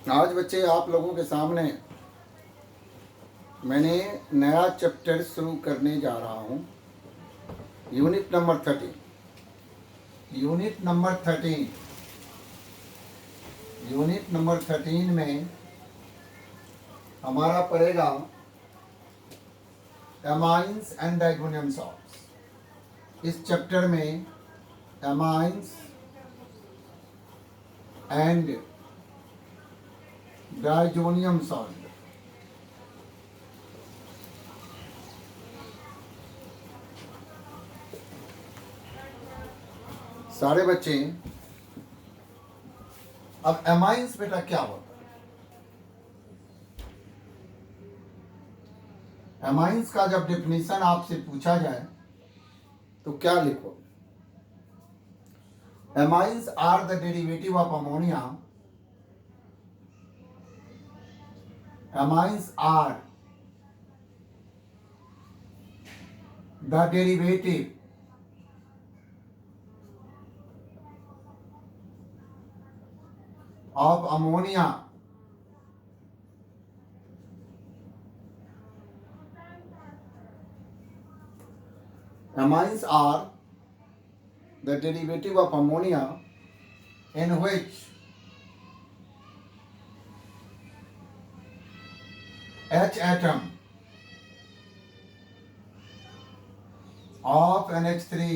आज बच्चे आप लोगों के सामने मैंने नया चैप्टर शुरू करने जा रहा हूँ। यूनिट नंबर 13 में हमारा पड़ेगा एमाइंस एंड डाइगोनियम सॉल्ट्स। इस चैप्टर में एमाइंस एंड डाइजोनियम सॉल्ट सारे बच्चे। अब एमाइंस बेटा क्या होता है? एमाइंस का जब डेफिनेशन आपसे पूछा जाए तो क्या लिखो? Amines are the derivative of ammonia. Amines are the derivative of ammonia amines are the derivative of ammonia in which H atom of NH3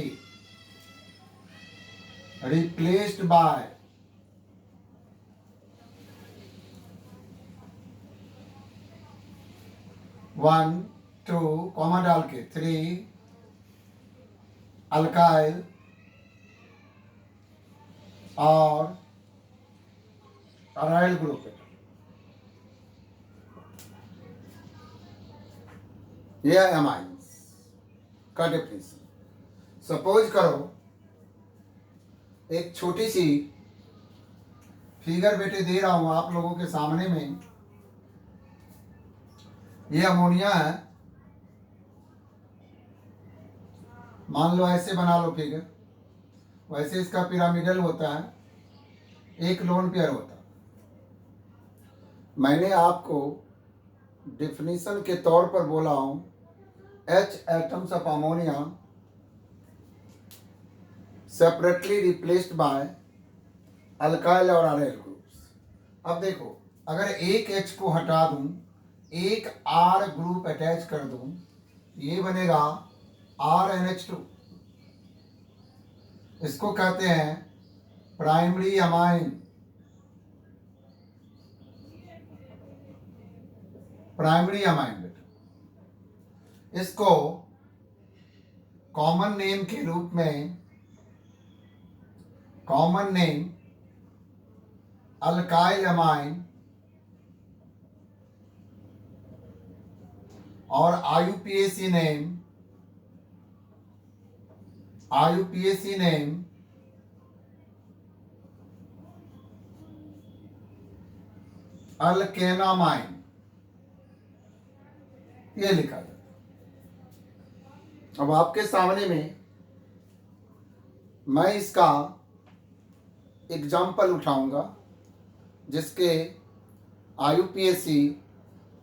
replaced by one two comma डाल के 3 अल्काइल और aryl group है। यह है amines का definition. Suppose करो एक छोटी सी फिगर बेटे दे रहा हूं आप लोगों के सामने में। ये अमोनिया है, मान लो ऐसे बना लो फिगर। वैसे इसका पिरामिडल होता है, एक लोन पेयर होता है। मैंने आपको डेफिनेशन के तौर पर बोला हूं H atoms of ammonia separately replaced by alkyl और अराइल ग्रुप्स। अब देखो, अगर एक H को हटा दूं, एक R ग्रुप अटैच कर दूं, ये बनेगा RNH2। इसको कहते हैं प्राइमरी अमाइन। प्राइमरी अमाइन बेटा, इसको कॉमन नेम के रूप में, कॉमन नेम अल्काइल अमाइन और आईयूपीएसी नेम अल्केनामाइन, ये लिखा जाए। अब आपके सामने में मैं इसका एग्जाम्पल उठाऊंगा जिसके आईयूपीएसी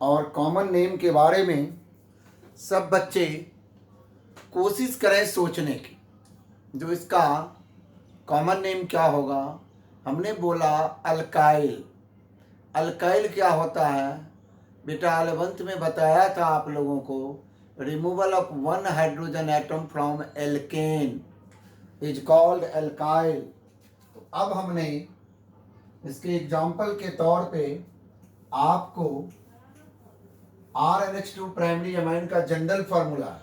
और कॉमन नेम के बारे में सब बच्चे कोशिश करें सोचने की। जो इसका कॉमन नेम क्या होगा? हमने बोला अल्काइल। अल्काइल क्या होता है बेटा? 11th में बताया था आप लोगों को, removal of one hydrogen atom from alkane is called alkyl. तो अब हमने इसके एग्जाम्पल के तौर पे आपको RNH2 प्राइमरी अमाइन का जनरल फार्मूला है।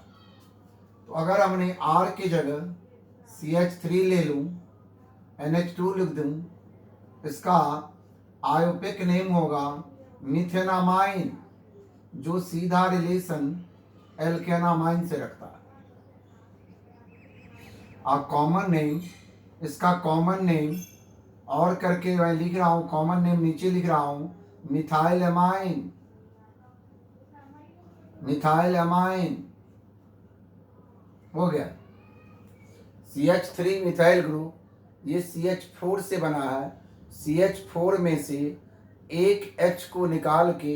तो अगर हमने R की जगह CH3 ले लूं, NH2 लिख दूं, इसका आयोपिक नेम होगा मिथेनामाइन, जो सीधा रिलेशन एल्केनामाइन से रखता है। और कॉमन नेम, इसका कॉमन नेम और करके मैं लिख रहा हूं, कॉमन नेम नीचे लिख रहा हूं, मिथाइल अमाइन। मिथाइल अमाइन हो गया। CH3 मिथाइल ग्रुप, ये CH4 से बना है। CH4 में से एक H को निकाल के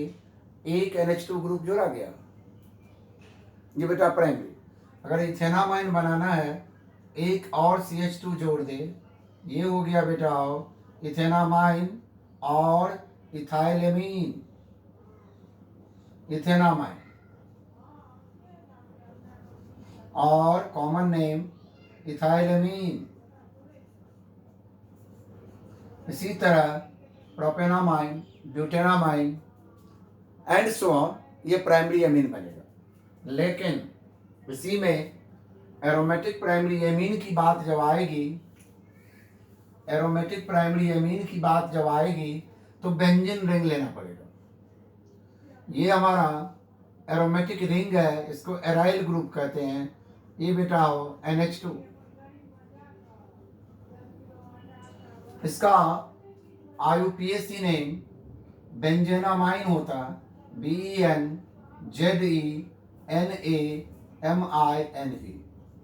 एक NH2 ग्रुप जोड़ा गया। ये बेटा प्राइमरी। अगर इथेनामाइन बनाना है एक और CH2 जोड़ दे, ये हो गया बेटा इथेनामाइन और इथाइलेमीन। इथेनामाइन और कॉमन नेम इथाइलेमीन। इसी तरह प्रोपेनामाइन, ब्यूटेनामाइन एंड सो ऑन, ये प्राइमरी एमीन बनेगा। लेकिन इसी में एरोमेटिक प्राइमरी एमीन की बात जब आएगी, एरोमेटिक प्राइमरी एमीन की बात जब आएगी तो बेंजीन रिंग लेना पड़ेगा। ये हमारा एरोमेटिक रिंग है, इसको एराइल ग्रुप कहते हैं। ये बेटा हो NH2। इसका IUPAC नेम बेंजेनामाइन होता, BENZENAMINE,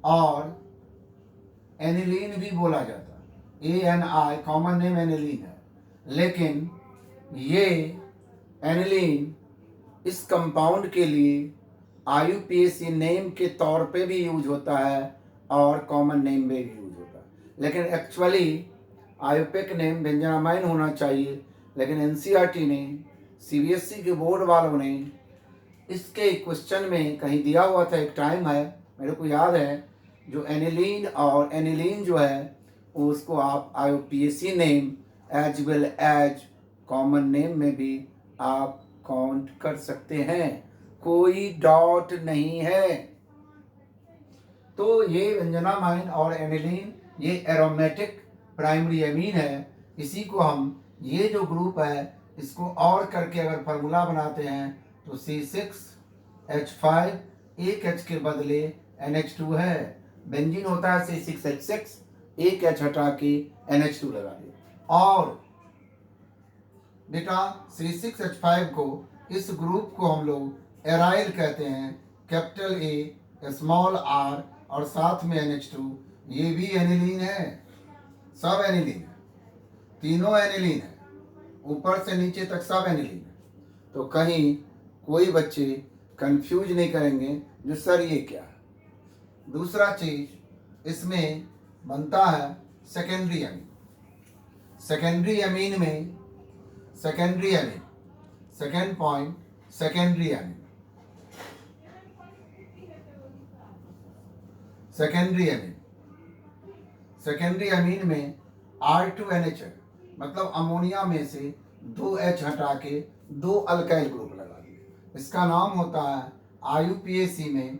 और एनिलीन भी बोला जाता, ANI, कॉमन नेम एनिलीन है। लेकिन ये एनिलीन इस कंपाउंड के लिए IUPAC नेम के तौर पे भी यूज होता है और कॉमन नेम में भी यूज होता है। लेकिन एक्चुअली IUPAC नेम बेंजेनामाइन होना चाहिए, लेकिन NCERT ने, CBSE के बोर्ड वालों ने इसके क्वेश्चन में कहीं दिया हुआ था, एक टाइम है मेरे को याद है, जो एनिलीन और एनिलीन जो है उसको आप IUPAC name as well as common name में भी आप काउंट कर सकते हैं, कोई डाउट नहीं है। तो ये बेंजेनामाइन और एनिलीन ये एरोमेटिक प्राइमरी एमीन है। इसी को हम, ये जो ग्रुप है इसको और करके अगर फार्मूला बनाते हैं तो C6H5, एक H के बदले NH2 है। बेंजीन होता है C6H6, एक H हटा के NH2 लगा दिया। और बेटा C6H5 को, इस ग्रुप को हम लोग एराइल कहते हैं, कैपिटल A स्मॉल r और साथ में NH2। ये भी एनिलीन है, सब एनिलीन है, तीनों एनिलीन है, ऊपर से नीचे तक सब एनिलीन है। तो कहीं कोई बच्चे कंफ्यूज नहीं करेंगे जो सर ये क्या है। दूसरा चीज इसमें बनता है सेकेंडरी एमीन। सेकेंडरी एमीन में, secondary amine, second point, secondary amine, secondary amine, secondary amine में R2NH है, मतलब अमोनिया में से 2H हटा के 2 अल्काइल ग्रुप लगा दिए। इसका नाम होता है IUPAC में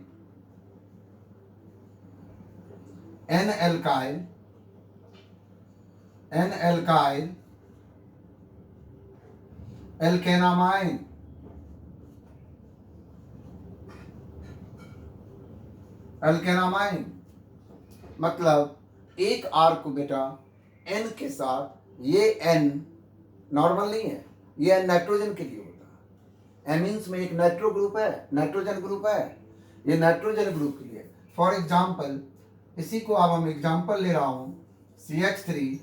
N-एल्काइल, N-एल्काइल एल्केनामाइन। एल्केनामाइन मतलब एक R को बेटा N के साथ, ये N नॉर्मल नहीं है, ये नाइट्रोजन के लिए होता है। एमीन्स में एक नाइट्रो ग्रुप है, नाइट्रोजन ग्रुप है, ये नाइट्रोजन ग्रुप के लिए। फॉर एग्जाम्पल, इसी को अब हम एग्जाम्पल ले रहा हूँ, CH3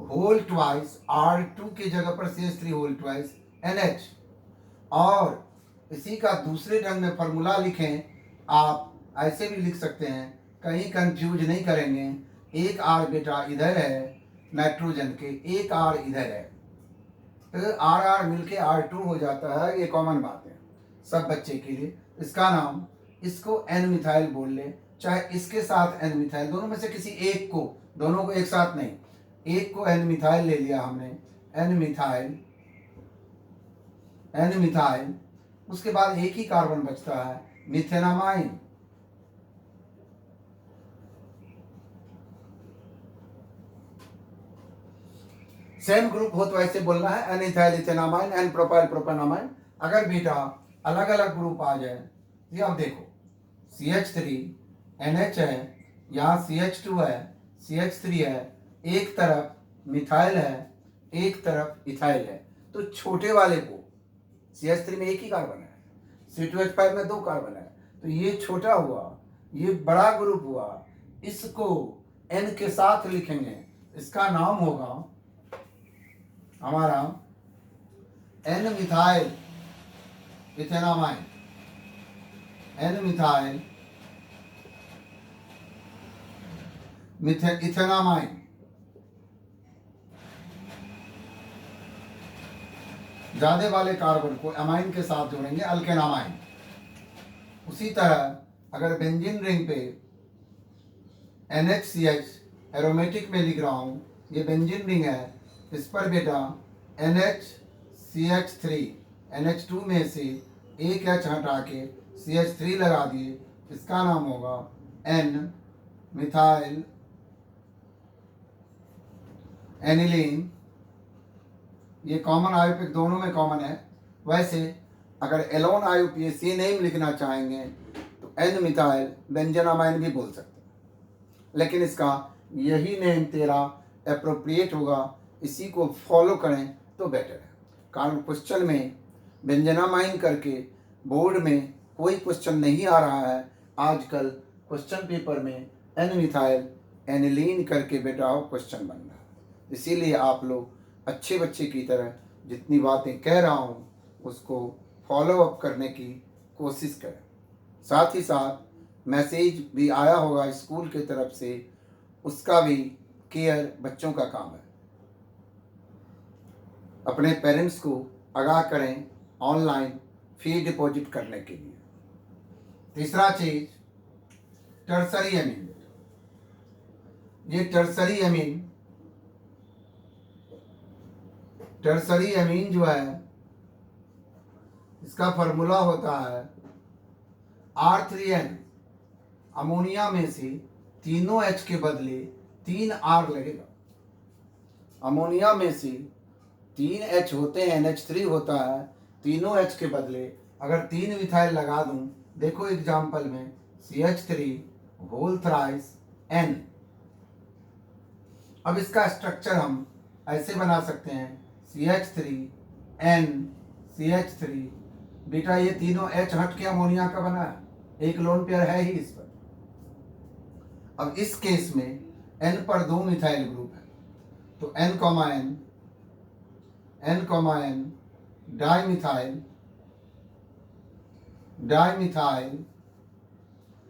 होल ट्वाइस R2 की जगह पर CH3 होल ट्वाइस NH। और इसी का दूसरे ढंग में फॉर्मूला लिखें, आप ऐसे भी लिख सकते हैं, कहीं कंफ्यूज नहीं करेंगे। एक R बेटा इधर है नाइट्रोजन के, एक R इधर है, तो R मिलके R2 हो जाता है। ये कॉमन बात है सब बच्चे के लिए। इसका नाम, इसको N मिथाइल बोल ले, चाहे इसके साथ N मिथाइल, दोनों में से किसी एक को, दोनों को एक साथ नहीं, एक को N मिथाइल ले लिया हमने, N मिथाइल, N मिथाइल। उसके बाद एक ही कार्बन बचता है, मिथेनामाइन। सेम ग्रुप हो तो ऐसे बोलना है, N ethyl ethanamine, N propyl propanamine. अगर बेटा अलग अलग ग्रुप आ जाए, ये आप देखो, CH3 NH है, यहाँ CH2 है, CH3 है, एक तरफ मिथाइल है, एक तरफ इथाइल है, तो छोटे वाले को, CH3 में एक ही कार्बन है, C2H5 में 2 कार्बन है, तो ये छोटा हुआ, ये बड़ा ग्रुप हुआ, इसको N के साथ लिखेंगे, इसका नाम होगा हमारा N methyl ethanamine, N methyl ethanamine. ज्यादा वाले कार्बन को अमाइन के साथ जोड़ेंगे अल्केनामाइन। उसी तरह अगर बेंजीन रिंग पे NHCH एरोमेटिक में लिख रहा हूँ, ये बेंजीन रिंग है, इस पर बेटा NHCH3 NH2 में से एक H हटा के CH3 लगा दिए, इसका नाम होगा N मिथाइल एनिलीन। ये कॉमन आयुपिक दोनों में कॉमन है। वैसे अगर एलोन IUPAC नेम लिखना चाहेंगे तो N मिथाइल बेंजनामाइन भी बोल सकते हैं, लेकिन इसका यही नेम तेरा अप्रोप्रिएट होगा, इसी को फॉलो करें तो बेटर है। कारण क्वेश्चन में बेंजनामाइन करके बोर्ड में कोई क्वेश्चन नहीं आ रहा है। आजकल क्वेश्चन पेपर में N मिथाइल एनिलीन करके बेटा क्वेश्चन बन रहा है। इसीलिए आप लोग अच्छे बच्चे की तरह जितनी बातें कह रहा हूँ उसको फॉलो अप करने की कोशिश करें। साथ ही साथ मैसेज भी आया होगा स्कूल की तरफ से, उसका भी केयर बच्चों का काम है। अपने पेरेंट्स को आगाह करें ऑनलाइन फी डिपॉजिट करने के लिए। तीसरा चीज टर्सरी एमीन। ये टर्सरी एमीन जो है, इसका फॉर्मूला होता है R3N। अमोनिया में से तीनों H के बदले 3 R लगेगा। अमोनिया में से 3 H होते हैं, NH3 होता है, तीनों H के बदले अगर 3 मिथाइल लगा दूं, देखो एग्जाम्पल में CH3 होल थ्राइस N। अब इसका स्ट्रक्चर हम ऐसे बना सकते हैं CH3 N CH3। बेटा ये तीनों H हट के अमोनिया का बना है, एक लोन पेयर है ही इस पर। अब इस केस में N पर 2 मिथाइल ग्रुप है, तो N, dimethyl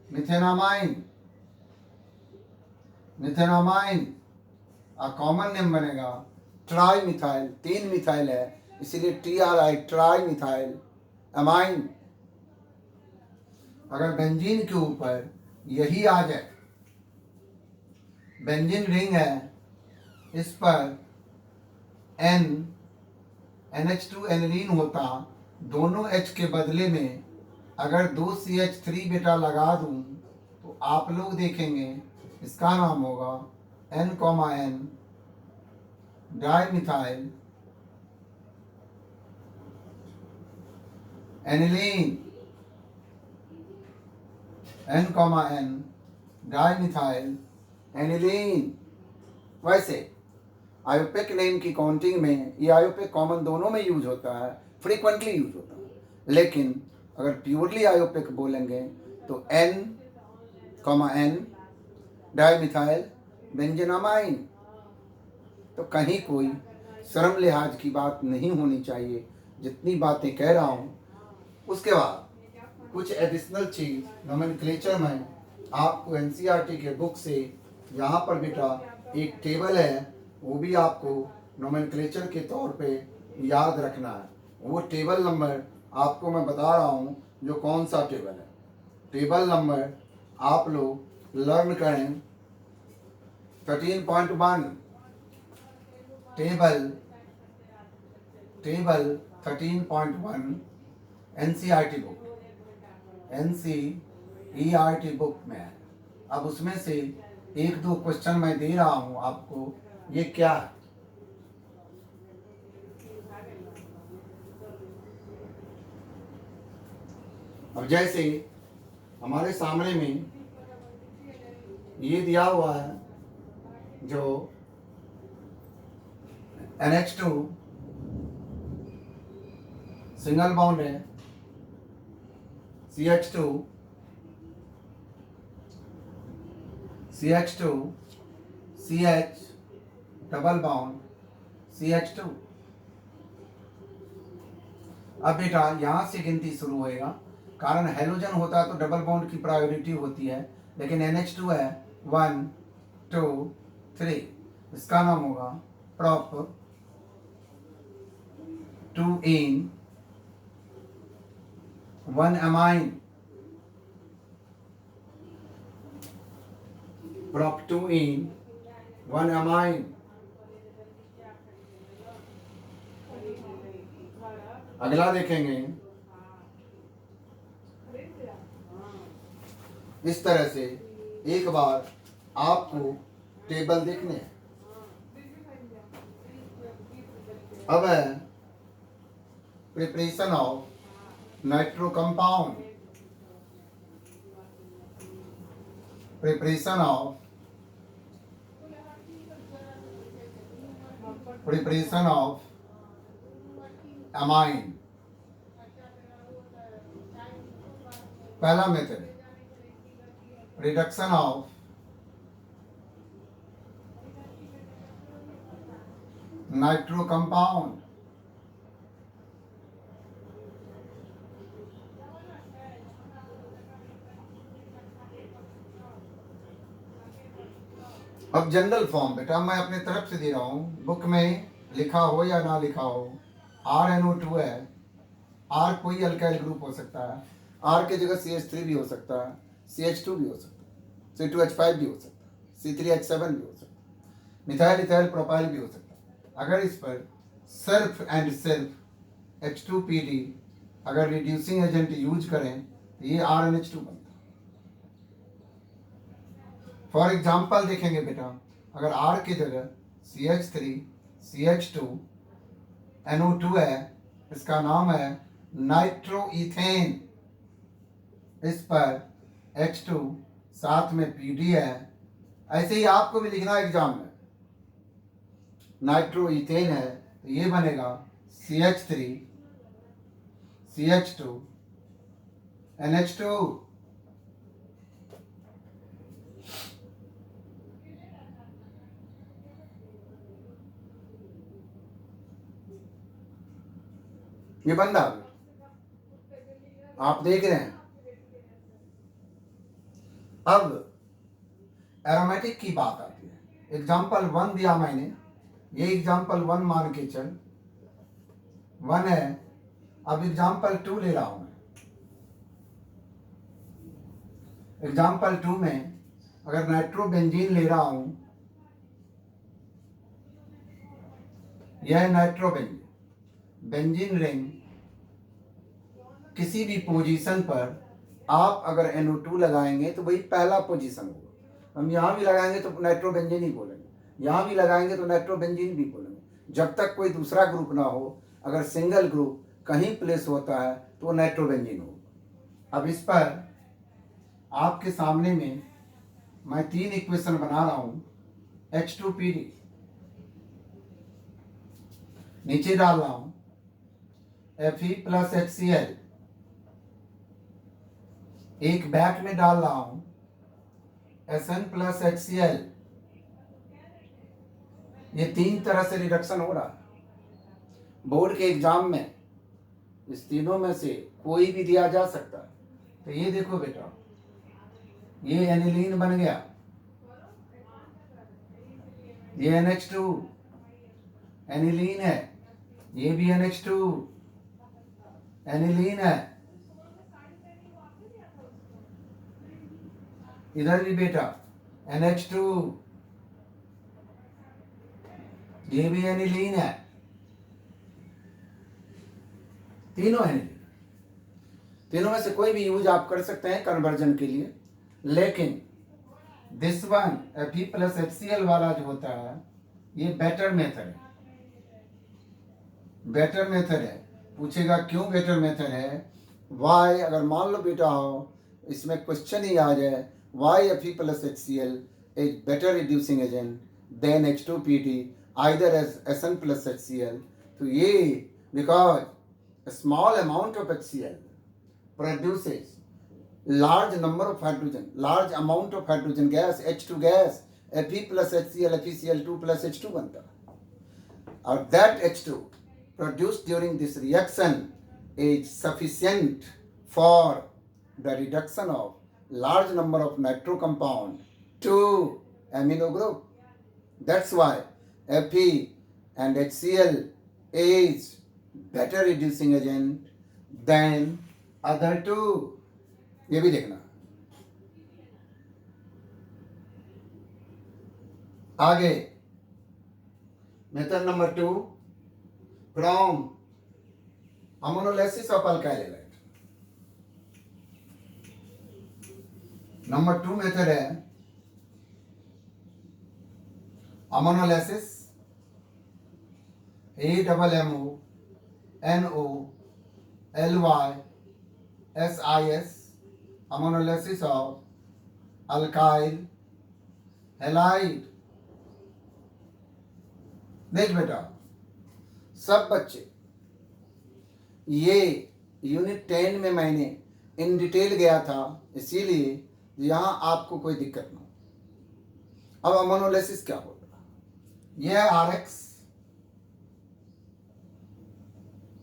methenamine. Common name बनेगा ट्राई मिथाइल, 3 मिथाइल है इसीलिए TRI, ट्राई मिथाइल अमाइन। अगर बेंजीन के ऊपर यही आ जाए, बेंजीन रिंग है, इस पर NH2 एनिलीन होता, दोनों H के बदले में अगर 2 CH3 बेटा लगा दूं तो आप लोग देखेंगे इसका नाम होगा N, dimethyl aniline. N, dimethyl aniline. वैसे आयुपेक नेम की काउंटिंग में ये आयुपेक कॉमन दोनों में यूज होता है, फ्रीक्वेंटली यूज होता है, लेकिन अगर प्योरली आयुपेक बोलेंगे तो N, डाइमिथाइल बेंजनामाइन। तो कहीं कोई शर्म लिहाज की बात नहीं होनी चाहिए, जितनी बातें कह रहा हूँ। उसके बाद कुछ एडिशनल चीज नोमेनक्लेचर में आपको NCERT के बुक से यहाँ पर बेटा एक टेबल है, वो भी आपको नोमेनक्लेचर के तौर पे याद रखना है। वो टेबल नंबर आपको मैं बता रहा हूँ जो कौन सा टेबल है। टेबल नंबर आप लोग लर्न करें 13.1। टेबल 13.1 NCERT बुक में है। अब उसमें से 1-2 क्वेश्चन मैं दे रहा हूँ आपको, ये क्या है। अब जैसे हमारे सामने में ये दिया हुआ है जो NH2 सिंगल बॉन्ड है, CH2 CH double bond CH2। अब बेटा यहाँ से गिनती शुरू होएगा, कारण हेलोजन होता है तो डबल बॉन्ड की प्रायोरिटी होती है, लेकिन NH2 है 1 2 3, इसका नाम होगा prop 2 in 1 amine, prop 2 in 1 amine। अगला देखेंगे, इस तरह से एक बार आपको टेबल देखने हैं। अब है preparation of nitro compound, preparation of amine। पहला method reduction of nitro compound, अब जनरल फॉर्म बेटा मैं अपने तरफ से दे रहा हूँ, बुक में लिखा हो या ना लिखा हो, RNO2 है, R कोई अल्काइल ग्रुप हो सकता है, R की जगह CH3 भी हो सकता है, CH2 भी हो सकता है, C2H5 भी हो सकता है, C3H7 भी हो सकता है, मिथाइल इथाइल प्रोपाइल भी हो सकता है। अगर इस पर सिर्फ एंड सिर्फ H2PD अगर रिड्यूसिंग एजेंट यूज करें तो ये RNH2 बनता है। फॉर एग्जाम्पल देखेंगे बेटा, अगर R की जगह CH3 CH2 NO2 है, इसका नाम है नाइट्रोइथेन, इस पर H2 साथ में PD है। ऐसे ही आपको भी लिखना एग्जाम में, नाइट्रोइथेन है तो ये बनेगा CH3 CH2 NH2। ये बंदा आप देख रहे हैं। अब एरोमेटिक की बात आती है। एग्जाम्पल 1 दिया मैंने, ये एग्जाम्पल 1 मान के चल 1 है। अब एग्जाम्पल 2 ले रहा हूं मैं। एग्जाम्पल 2 में अगर नाइट्रोबेंजीन ले रहा हूं, यह नाइट्रोबेंजीन, बेंजीन रिंग किसी भी पोजीशन पर आप अगर NO2 लगाएंगे तो वही पहला पोजीशन होगा। हम यहाँ भी लगाएंगे तो नाइट्रोबेंजीन ही बोलेंगे, यहाँ भी लगाएंगे तो नाइट्रोबेंजीन भी बोलेंगे, जब तक कोई दूसरा ग्रुप ना हो। अगर सिंगल ग्रुप कहीं प्लेस होता है तो वो नाइट्रोबेंजीन होगा। अब इस पर आपके सामने में मैं 3 इक्वेशन बना रहा हूँ। H2PD नीचे डाल रहा हूँ, Fe प्लस HCl, एक बैक में डाल रहा हूं Sn प्लस HCl। ये 3 तरह से रिडक्शन हो रहा है। बोर्ड के एग्जाम में इस तीनों में से कोई भी दिया जा सकता है। तो ये देखो बेटा, ये एनिलीन बन गया, ये NH2 एनिलीन है, ये भी NH2 एनिलीन है, इधर भी बेटा NH2, ये भी एनिलीन है, तीनों एनिलीन। तीनों में से कोई भी यूज आप कर सकते हैं कन्वर्जन के लिए, लेकिन this one Fe plus HCl वाला जो होता है ये बेटर मेथड है। बेटर मेथड है। पूछेगा क्यों बेटर मेथड है, वाई। अगर मान लो बेटा हो इसमें क्वेश्चन ही आ जाए, why Fe plus HCl is better reducing agent than H2PD either as Sn plus HCl। तो ये because a small amount of HCl produces large number of hydrogen, large amount of hydrogen gas, H2 gas, Fe plus HCl, FeCl2 plus H2 बनता है। और that H2 produced during this reaction is sufficient for the reduction of large number of nitro compound to amino group. That's why Fe and HCl is better reducing agent than other two. ये भी देखना. आगे method number 2 from ammonolysis of alkyl halide. Number 2 method है ammonolysis AMMONOLYSIS ammonolysis of alkyl halide. देख बेटा सब बच्चे, ये यूनिट 10 में मैंने इन डिटेल गया था, इसीलिए यहां आपको कोई दिक्कत ना हो. अब अमोनोलिसिस क्या होगा? यह RX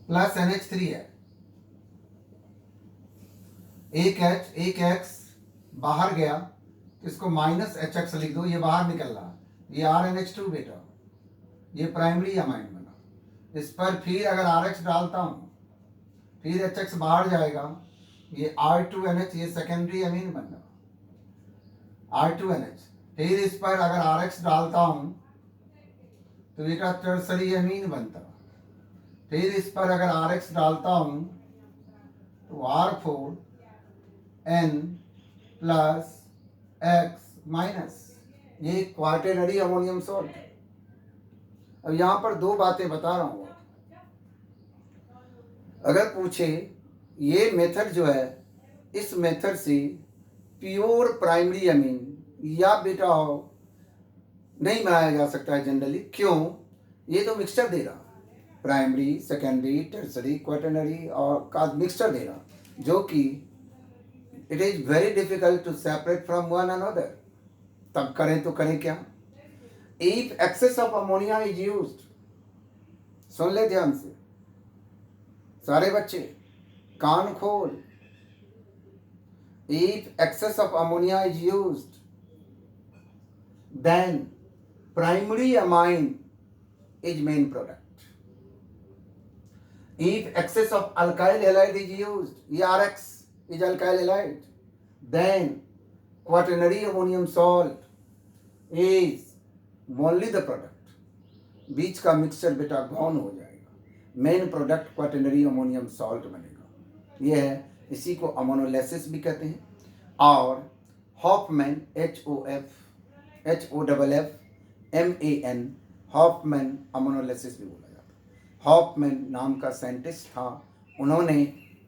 प्लस NH3 है. एक H एक X बाहर गया, इसको माइनस HX लिख दो, ये बाहर निकल रहा. ये RNH2 बेटा, ये प्राइमरी अमाइन बना. इस पर फिर अगर RX डालता हूं, फिर HX बाहर जाएगा, ये R2NH, ये सेकेंडरी अमीन बना R2NH. फिर इस पर अगर RX डालता हूं तो बेटा टर्सरी अमीन बनता. फिर इस पर अगर RX डालता हूं तो R4N प्लस X माइनस, ये क्वार्टेनरी अमोनियम सॉल्ट है. अब यहां पर दो बातें बता रहा हूं. अगर पूछे ये मेथड जो है, इस मेथड से प्योर प्राइमरी अमीन या बेटा नहीं बनाया जा सकता है जनरली. क्यों? ये तो मिक्सचर दे रहा, प्राइमरी सेकेंडरी टर्सरी क्वार्टरनरी और का मिक्सचर दे रहा, जो कि it is very difficult to separate from one another. तब करें तो करें क्या? If excess of ammonia is used, सुन ले ध्यान से सारे बच्चे, कान खोल. If excess of ammonia is used, then primary amine is main product. If excess of alkyl halide is used, RX is alkyl halide, then quaternary ammonium salt is only the product. बीच का mixture बेटा गौन हो जाएगा, main product quaternary ammonium salt बनेगा. ये है, इसी को अमोनोलिसिस भी कहते हैं. और हॉफमैन HOFFMAN हॉफमैन अमोनोलिसिस भी बोला जाता है. हॉफमैन नाम का साइंटिस्ट था, उन्होंने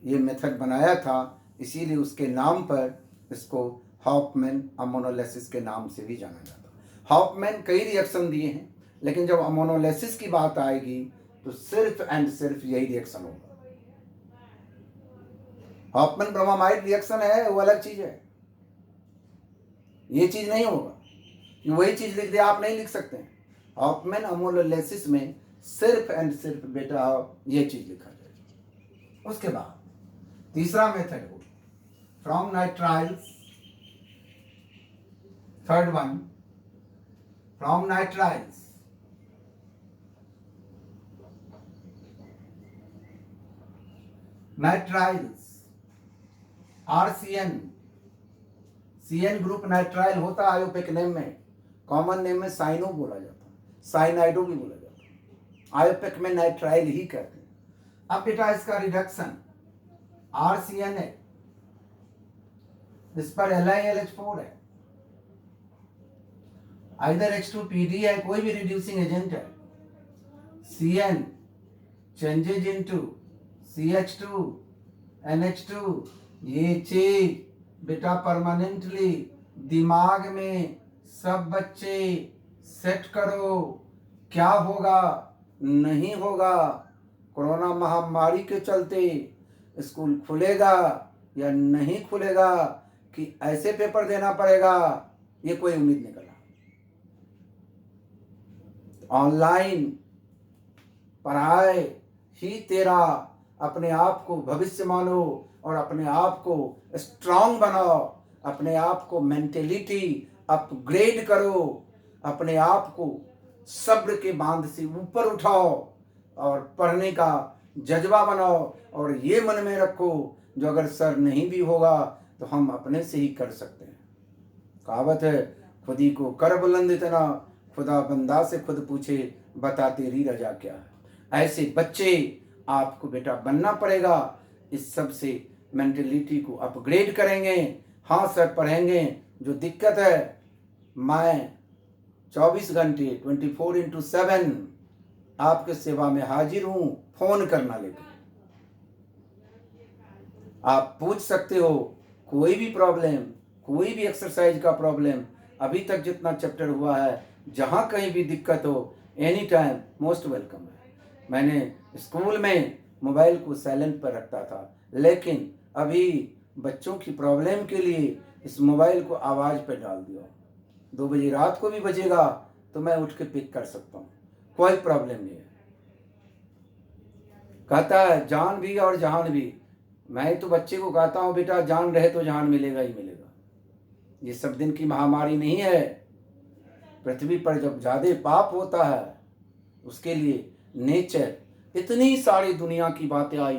ये मेथड बनाया था, इसीलिए उसके नाम पर इसको हॉफमैन अमोनोलिसिस के नाम से भी जाना जाता है. हॉफमैन कई रिएक्शन दिए हैं, लेकिन जब अमोनोलिसिस की बात आएगी तो सिर्फ एंड सिर्फ यही रिएक्शन होगा. हॉफमैन ब्रोमामाइड रिएक्शन है, वो अलग चीज है. ये चीज नहीं होगा, वही चीज लिख दे आप नहीं लिख सकते हैं. हॉफमैन अमोनोलिसिस में सिर्फ एंड सिर्फ बेटा ये चीज लिखा जाएगा. उसके बाद तीसरा मेथड हो from nitriles. Third one from nitriles. Nitriles RCN, CN group nitrile होता है आयोपेक नेम में. कॉमन नेम में साइनो बोला जाता है, साइनाइडो भी बोला जाता है. आयोपेक में नाइट्राइल ही कहते हैं. अब बेटा इसका रिडक्शन RCN है, इस पर LiLH4 है, इधर H2PD है, कोई भी रिड्यूसिंग एजेंट है. CN changes into CH2 NH2. ये चीज बेटा परमानेंटली दिमाग में सब बच्चे सेट करो. क्या होगा? नहीं होगा. कोरोना महामारी के चलते स्कूल खुलेगा या नहीं खुलेगा, कि ऐसे पेपर देना पड़ेगा, ये कोई उम्मीद नहीं कर. ऑनलाइन पढ़ाई ही तेरा अपने आप को भविष्य मानो और अपने आप को स्ट्रांग बनाओ, अपने आप को मेंटेलिटी अपग्रेड करो, अपने आप को सब्र के बांध से ऊपर उठाओ और पढ़ने का जज्बा बनाओ। और ये मन में रखो, जो अगर सर नहीं भी होगा तो हम अपने से ही कर सकते हैं। कहावत है, खुदी को कर बुलंद इतना, खुदा बंदा से खुद पूछे बता तेरी रजा क्या है। ऐसे बच्चे आपको बेटा बनना पड़ेगा। इस सब से मेंटेलिटी को अपग्रेड करेंगे। हाँ सर पढ़ेंगे, जो दिक्कत है मैं 24 घंटे 24/7 आपके सेवा में हाजिर हूँ। फोन करना लेके आप पूछ सकते हो, कोई भी प्रॉब्लम, कोई भी एक्सरसाइज का प्रॉब्लम, अभी तक जितना चैप्टर हुआ है, जहाँ कहीं भी दिक्कत हो, एनी टाइम मोस्ट वेलकम है। मैंने स्कूल में मोबाइल को साइलेंट पर रखता था, लेकिन अभी बच्चों की प्रॉब्लम के लिए इस मोबाइल को आवाज़ पर डाल दिया। 2 बजे रात को भी बजेगा तो मैं उठ के पिक कर सकता हूँ, कोई प्रॉब्लम नहीं है। कहता है जान भी और जहान भी, मैं तो बच्चे को कहता हूँ बेटा जान रहे तो जहान मिलेगा ही मिलेगा। ये सब दिन की महामारी नहीं है। पृथ्वी पर जब ज्यादा पाप होता है, उसके लिए नेचर, इतनी सारी दुनिया की बातें आई,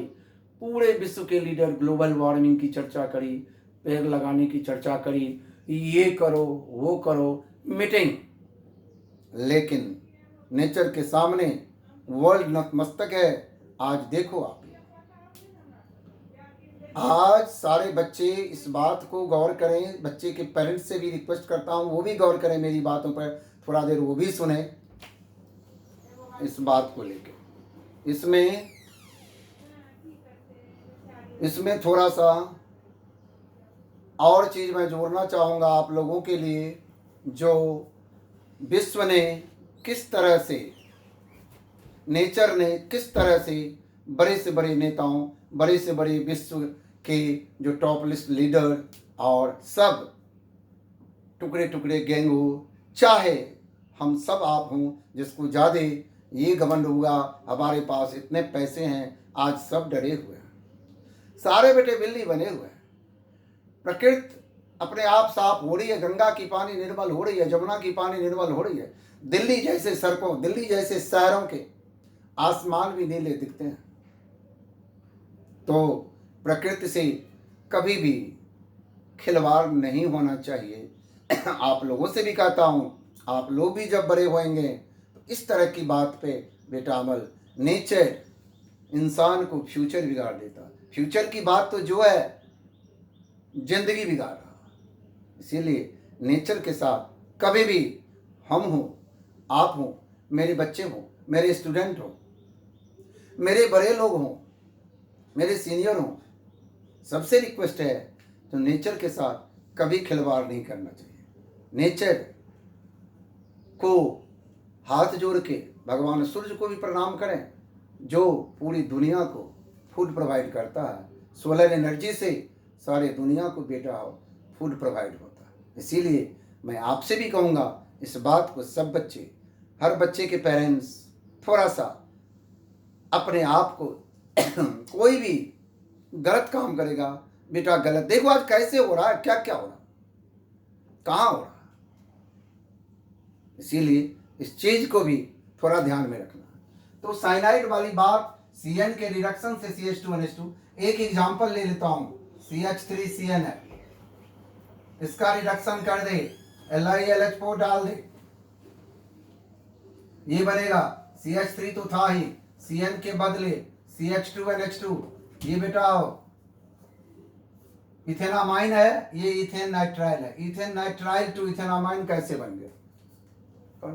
पूरे विश्व के लीडर ग्लोबल वार्मिंग की चर्चा करी, पेड़ लगाने की चर्चा करी, ये करो वो करो, मीटिंग, लेकिन नेचर के सामने वर्ल्ड नतमस्तक है। आज देखो आप, आज सारे बच्चे इस बात को गौर करें। बच्चे के पेरेंट्स से भी रिक्वेस्ट करता हूँ, वो भी गौर करें मेरी बातों पर, थोड़ा देर वो भी सुने इस बात को लेके। इसमें थोड़ा सा और चीज़ मैं जोड़ना चाहूँगा आप लोगों के लिए, जो विश्व ने किस तरह से, नेचर ने किस तरह से बड़े से बड़े नेताओं, बड़े से बड़े विश्व के जो टॉप लिस्ट लीडर और सब टुकड़े टुकड़े गैंग हो, चाहे हम सब आप हों, जिसको ज़्यादा ये घमंड हुआ हमारे पास इतने पैसे हैं, आज सब डरे हुए हैं, सारे बेटे बिल्ली बने हुए हैं। प्रकृति अपने आप साफ हो रही है, गंगा की पानी निर्मल हो रही है, जमुना की पानी निर्मल हो रही है। दिल्ली जैसे सड़कों, दिल्ली जैसे शहरों के आसमान भी नीले दिखते हैं। तो प्रकृति से कभी भी खिलवाड़ नहीं होना चाहिए। आप लोगों से भी कहता हूँ, आप लोग भी जब बड़े होंगे तो इस तरह की बात पे बेटा अमल, नेचर इंसान को फ्यूचर बिगाड़ देता। फ्यूचर की बात तो जो है जिंदगी बिगाड़ रहा। इसीलिए नेचर के साथ कभी भी हम हों, आप हों, मेरे बच्चे हों, मेरे स्टूडेंट हों, मेरे बड़े लोग हों, मेरे सीनियर हों, सबसे रिक्वेस्ट है तो नेचर के साथ कभी खिलवाड़ नहीं करना चाहिए। नेचर को हाथ जोड़ के भगवान सूर्य को भी प्रणाम करें, जो पूरी दुनिया को फूड प्रोवाइड करता है। सोलर एनर्जी से सारे दुनिया को बेटा फूड प्रोवाइड होता है। इसीलिए मैं आपसे भी कहूँगा, इस बात को सब बच्चे, हर बच्चे के पेरेंट्स थोड़ा सा अपने आप को कोई भी गलत काम करेगा बेटा, गलत देखो आज कैसे हो रहा है, क्या क्या हो रहा, कहाँ हो रहा। इसीलिए इस चीज को भी थोड़ा ध्यान में रखना। तो साइनाइड वाली बात, CN के रिडक्शन से CH2NH2, एक एग्जांपल ले लेता हूँ, CH3CN है, इसका रिडक्शन कर दे, LiLH4 डाल दे, ये बनेगा CH3 तो था ही, CN के बदले CH2NH2, ये बेटा इथेनामाइन है, ये इथेन नाइट्राइल है। इथेन नाइट्राइल टू इथेनामाइन कैसे बन गया?